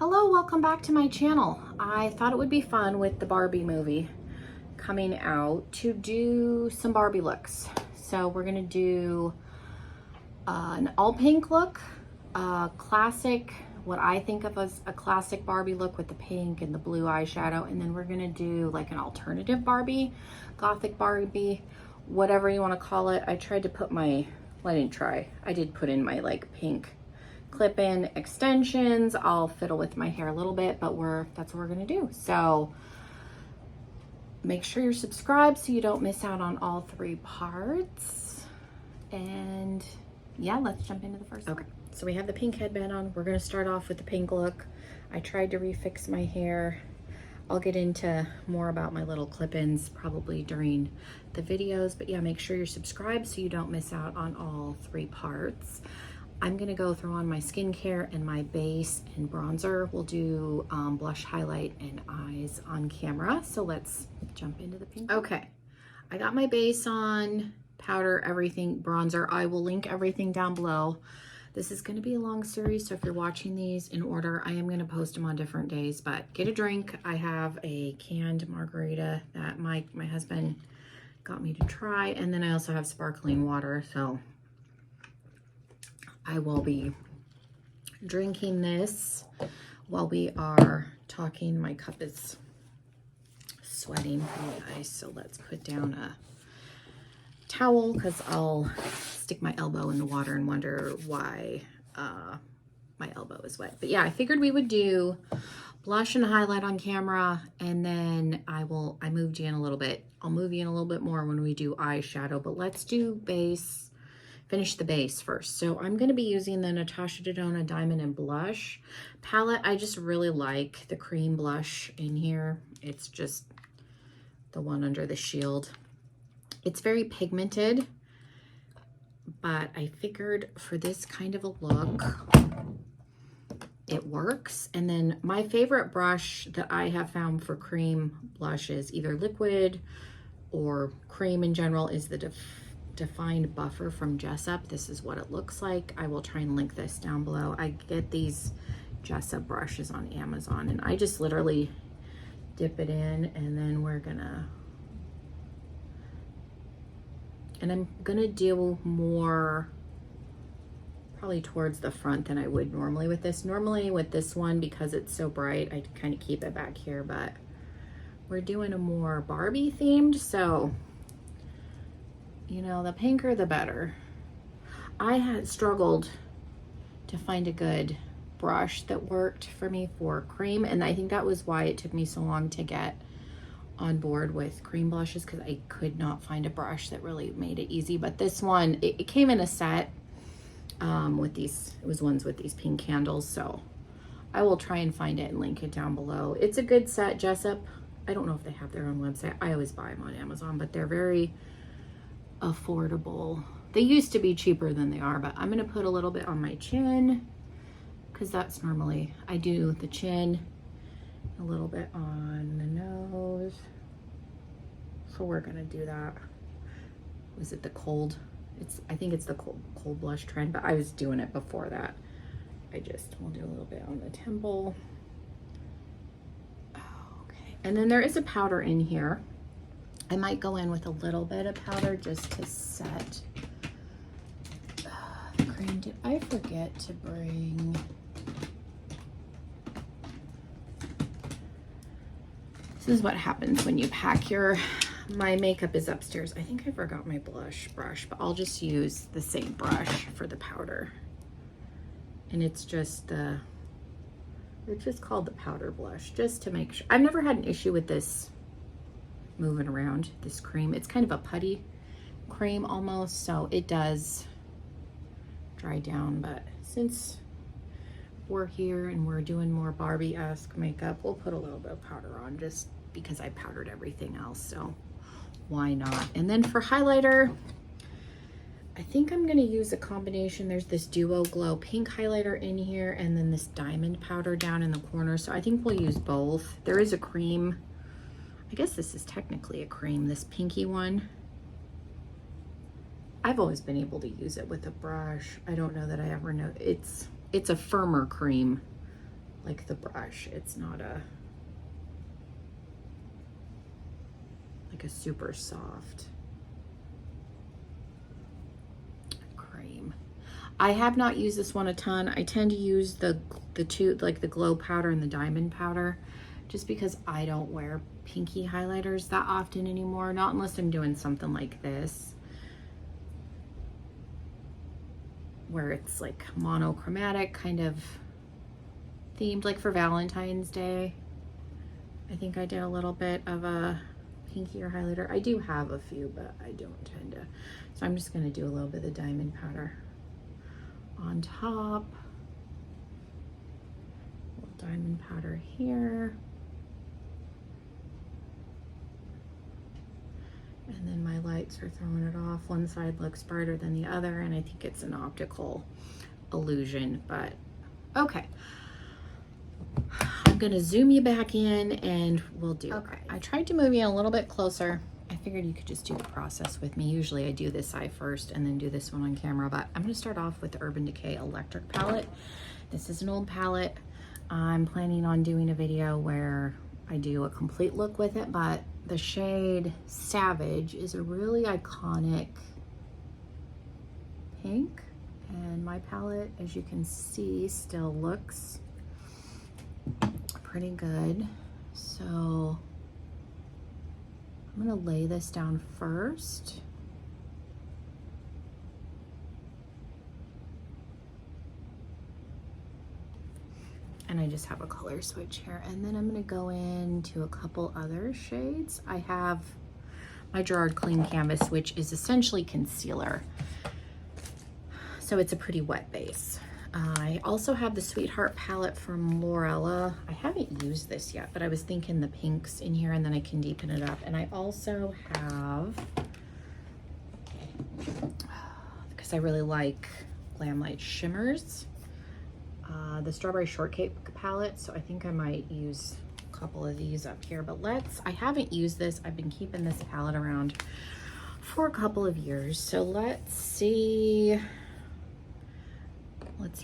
Hello, welcome back to my channel. I thought it would be fun with the Barbie movie coming out to do some Barbie looks. So we're gonna do an all pink look, classic, what I think of as a classic Barbie look with the pink and the blue eyeshadow, and then we're gonna do like an alternative Barbie, gothic Barbie, whatever you wanna call it. I tried to put my, well, I didn't try, I did put in my like pink clip-in extensions. I'll fiddle with my hair a little bit, but that's what we're gonna do. So make sure you're subscribed so you don't miss out on all three parts. And yeah, let's jump into the first one. Okay, so we have the pink headband on. We're gonna start off with the pink look. I tried to refix my hair. I'll get into more about my little clip-ins probably during the videos, but yeah, make sure you're subscribed so you don't miss out on all three parts. I'm gonna go throw on my skincare and my base and bronzer. We'll do blush, highlight, and eyes on camera. So let's jump into the pink. Okay, I got my base on, powder, everything, bronzer. I will link everything down below. This is gonna be a long series, so if you're watching these in order, I am gonna post them on different days, but get a drink. I have a canned margarita that my husband got me to try, and then I also have sparkling water, so I will be drinking this while we are talking. My cup is sweating from the ice, so let's put down a towel because I'll stick my elbow in the water and wonder why my elbow is wet. But yeah, I figured we would do blush and highlight on camera, and then I moved you in a little bit. I'll move you in a little bit more when we do eyeshadow, but let's do base. Finish the base first. So I'm going to be using the Natasha Denona Diamond and Blush palette. I just really like the cream blush in here. It's just the one under the shield. It's very pigmented, but I figured for this kind of a look, it works. And then my favorite brush that I have found for cream blushes, either liquid or cream in general, is the Defined Buffer from Jessup. This is what it looks like. I will try and link this down below. I get these Jessup brushes on Amazon, and I just literally dip it in, and then I'm gonna do more probably towards the front than I would normally with this. Normally with this one, because it's so bright, I kind of keep it back here, but we're doing a more Barbie themed, so you know, the pinker the better. I had struggled to find a good brush that worked for me for cream, and I think that was why it took me so long to get on board with cream blushes, because I could not find a brush that really made it easy. But this one, it came in a set with these, it was ones with these pink candles, so I will try and find it and link it down below. It's a good set. Jessup, I don't know if they have their own website. I always buy them on Amazon, but they're very affordable. They used to be cheaper than they are, but I'm gonna put a little bit on my chin because that's normally, I do the chin, a little bit on the nose. So we're gonna do that. Was it the cold? I think it's the cold blush trend, but I was doing it before that. We'll do a little bit on the temple. Okay, and then there is a powder in here. I might go in with a little bit of powder just to set the cream. Did I forget to bring? This is what happens when you pack my makeup is upstairs. I think I forgot my blush brush, but I'll just use the same brush for the powder. And it's just called the powder blush, just to make sure. I've never had an issue with this moving around, this cream. It's kind of a putty cream almost, so it does dry down, but since we're here and we're doing more Barbie-esque makeup, we'll put a little bit of powder on just because I powdered everything else, so why not? And then for highlighter, I think I'm gonna use a combination. There's this Duo Glow pink highlighter in here, and then this diamond powder down in the corner, so I think we'll use both. There is a cream, I guess this is technically a cream, this pinky one. I've always been able to use it with a brush. I don't know that I ever know. It's a firmer cream like the brush. It's not like a super soft cream. I have not used this one a ton. I tend to use the two, like the glow powder and the diamond powder, just because I don't wear pinky highlighters that often anymore, not unless I'm doing something like this, where it's like monochromatic kind of themed, like for Valentine's Day. I think I did a little bit of a pinkier highlighter. I do have a few, but I don't tend to. So I'm just gonna do a little bit of diamond powder on top. A little diamond powder here. And then my lights are throwing it off. One side looks brighter than the other, and I think it's an optical illusion, but okay. I'm gonna zoom you back in and we'll do it. I tried to move you a little bit closer. I figured you could just do the process with me. Usually I do this eye first and then do this one on camera, but I'm gonna start off with the Urban Decay Electric palette. This is an old palette. I'm planning on doing a video where I do a complete look with it, but the shade Savage is a really iconic pink, and my palette, as you can see, still looks pretty good. So I'm gonna lay this down first. And I just have a color switch here. And then I'm gonna go into a couple other shades. I have my Gerard Clean Canvas, which is essentially concealer. So it's a pretty wet base. I also have the Sweetheart palette from Lorella. I haven't used this yet, but I was thinking the pinks in here and then I can deepen it up. And I also have, because I really like Glam Light Shimmers, the Strawberry Shortcake palette. So I think I might use a couple of these up here, but I haven't used this. I've been keeping this palette around for a couple of years. So let's see,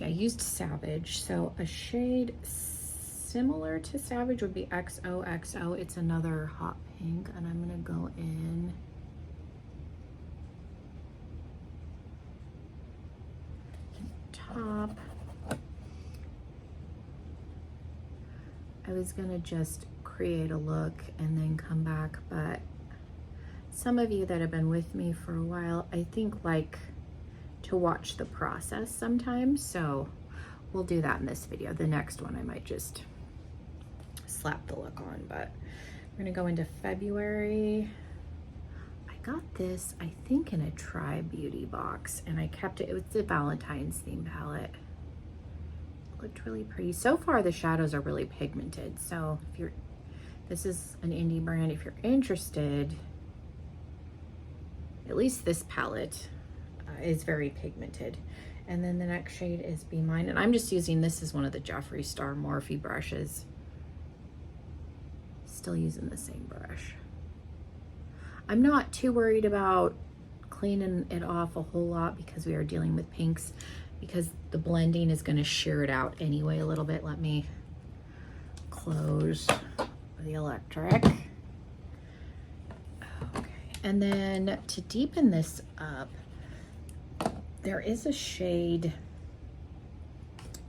I used Savage. So a shade similar to Savage would be XOXO. It's another hot pink, and I'm gonna go in top. I was gonna just create a look and then come back, but some of you that have been with me for a while, I think, like to watch the process sometimes, so we'll do that in this video. The next one I might just slap the look on, but we're gonna go into February. I got this, I think, in a Try Beauty box, and I kept it. It was the Valentine's theme palette. Looked really pretty. So far the shadows are really pigmented, so if this is an indie brand, if you're interested, at least this palette is very pigmented. And then the next shade is Be Mine, and I'm just using, this is one of the Jeffree Star Morphe brushes. Still using the same brush. I'm not too worried about cleaning it off a whole lot because we are dealing with pinks, because the blending is going to shear it out anyway a little bit. Let me close the electric. Okay, and then to deepen this up, there is a shade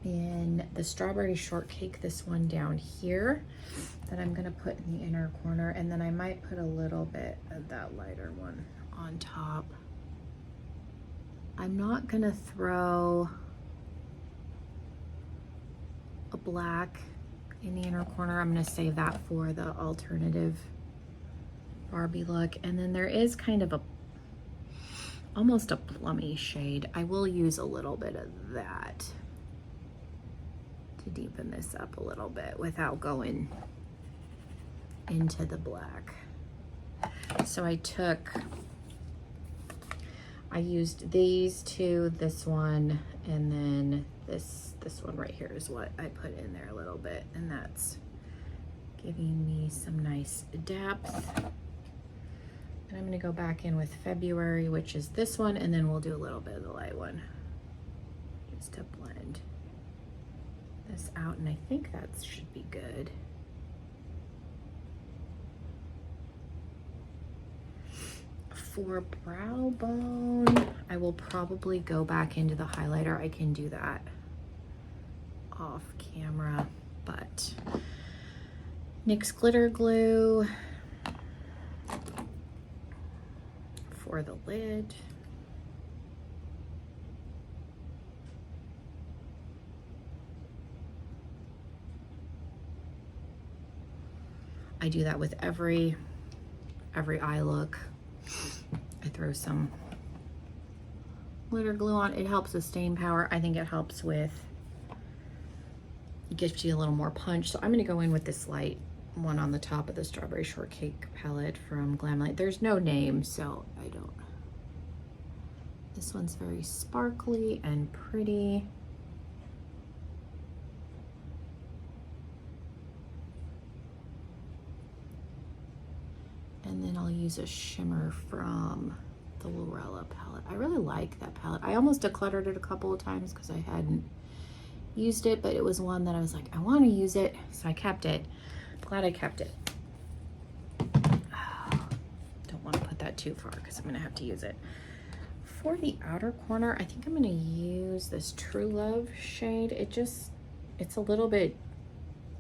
in the Strawberry Shortcake, this one down here, that I'm going to put in the inner corner, and then I might put a little bit of that lighter one on top. I'm not gonna throw a black in the inner corner. I'm gonna save that for the alternative Barbie look. And then there is kind of almost a plummy shade. I will use a little bit of that to deepen this up a little bit without going into the black. So I used these two, this one, and then this one right here is what I put in there a little bit, and that's giving me some nice depth. And I'm gonna go back in with February, which is this one, and then we'll do a little bit of the light one, just to blend this out, and I think that should be good. For brow bone, I will probably go back into the highlighter. I can do that off camera, but NYX glitter glue for the lid. I do that with every eye look. I throw some glitter glue on. It helps with stain power. I think it helps with, it gives you a little more punch. So I'm gonna go in with this light one on the top of the Strawberry Shortcake palette from Glamlight. There's no name, so I don't. This one's very sparkly and pretty. And then I'll use a shimmer from the Lorella palette. I really like that palette. I almost decluttered it a couple of times because I hadn't used it, but it was one that I was like, I want to use it, so I kept it. Glad I kept it. Don't want to put that too far because I'm going to have to use it. For the outer corner, I think I'm going to use this True Love shade. It's a little bit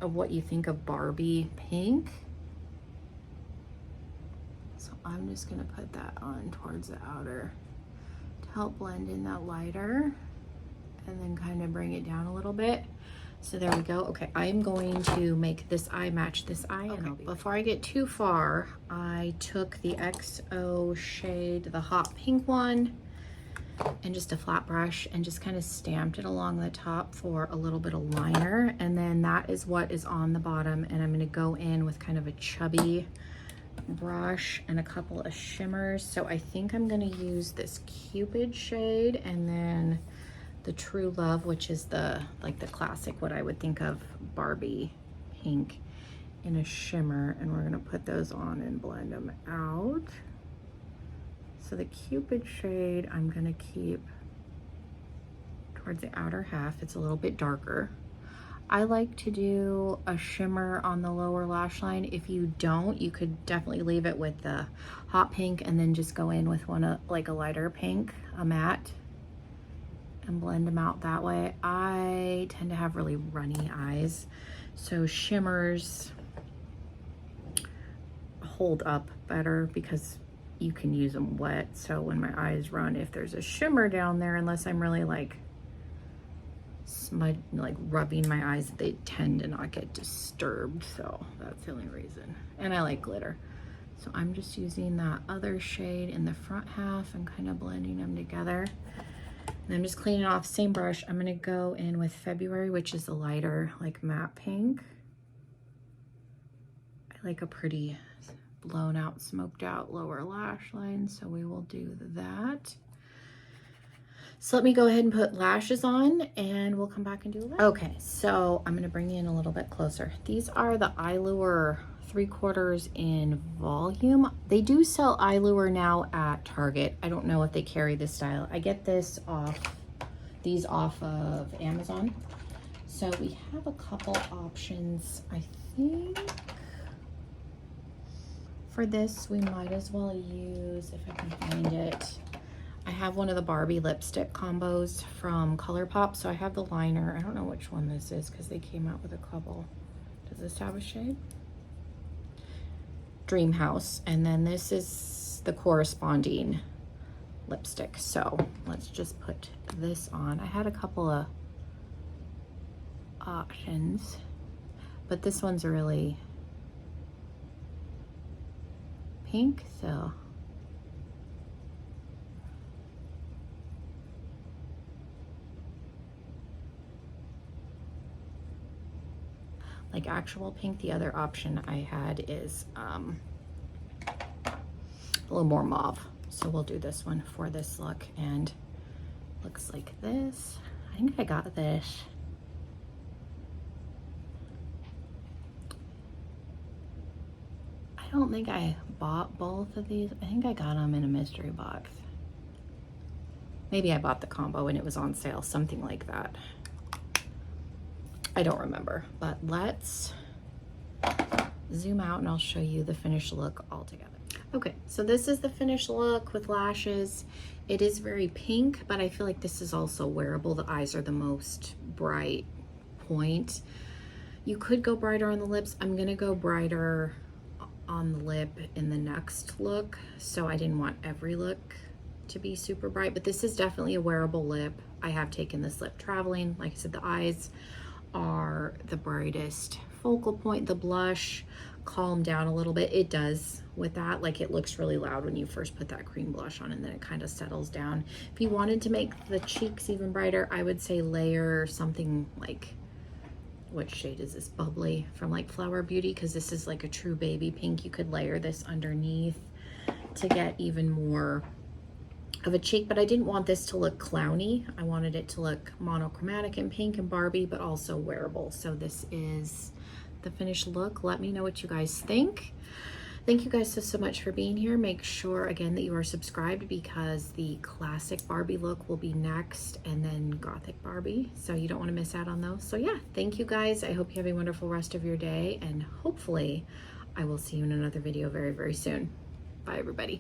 of what you think of Barbie pink. So I'm just gonna put that on towards the outer to help blend in that lighter and then kind of bring it down a little bit. So there we go. Okay, I'm going to make this eye match this eye. Okay, and before I get too far, I took the XO shade, the hot pink one, and just a flat brush and just kind of stamped it along the top for a little bit of liner. And then that is what is on the bottom. And I'm gonna go in with kind of a chubby brush and a couple of shimmers. So I think I'm going to use this Cupid shade and then the True Love, which is the classic, what I would think of Barbie pink, in a shimmer, and we're going to put those on and blend them out. So the Cupid shade I'm going to keep towards the outer half. It's a little bit darker. I like to do a shimmer on the lower lash line. If you don't, you could definitely leave it with the hot pink and then just go in with one like a lighter pink, a matte, and blend them out that way. I tend to have really runny eyes, so shimmers hold up better because you can use them wet. So when my eyes run, if there's a shimmer down there, unless I'm really like rubbing my eyes, they tend to not get disturbed. So that's the only reason. And I like glitter. So I'm just using that other shade in the front half and kind of blending them together. And I'm just cleaning off, same brush. I'm gonna go in with February, which is a lighter, like matte pink. I like a pretty blown out, smoked out lower lash line, so we will do that. So let me go ahead and put lashes on and we'll come back and do that. Okay, so I'm gonna bring you in a little bit closer. These are the Eye Lure 3/4 in volume. They do sell Eye Lure now at Target. I don't know if they carry this style. I get these off of Amazon. So we have a couple options. I think for this, we might as well use, if I can find it, I have one of the Barbie lipstick combos from ColourPop, so I have the liner. I don't know which one this is because they came out with a couple. Does this have a shade? Dream House, and then this is the corresponding lipstick. So let's just put this on. I had a couple of options, but this one's really pink, so like actual pink. The other option I had is a little more mauve. So we'll do this one for this look, and looks like this. I think I got this. I don't think I bought both of these. I think I got them in a mystery box. Maybe I bought the combo and it was on sale, something like that. I don't remember, but let's zoom out and I'll show you the finished look all together. Okay, so this is the finished look with lashes. It is very pink, but I feel like this is also wearable. The eyes are the most bright point. You could go brighter on the lips. I'm gonna go brighter on the lip in the next look, so I didn't want every look to be super bright, but this is definitely a wearable lip. I have taken this lip traveling. Like I said, the eyes are the brightest focal point. The blush calmed down a little bit. It does with that. Like, it looks really loud when you first put that cream blush on, and then it kind of settles down. If you wanted to make the cheeks even brighter, I would say layer something like, what shade is this? Bubbly from like Flower Beauty, because this is like a true baby pink. You could layer this underneath to get even more of a cheek, but I didn't want this to look clowny. I wanted it to look monochromatic and pink and Barbie, but also wearable. So this is the finished look. Let me know what you guys think. Thank you guys so much for being here. Make sure again that you are subscribed, because the classic Barbie look will be next, and then Gothic Barbie, so you don't want to miss out on those. So yeah, thank you guys. I hope you have a wonderful rest of your day, and hopefully I will see you in another video very, very soon. Bye everybody.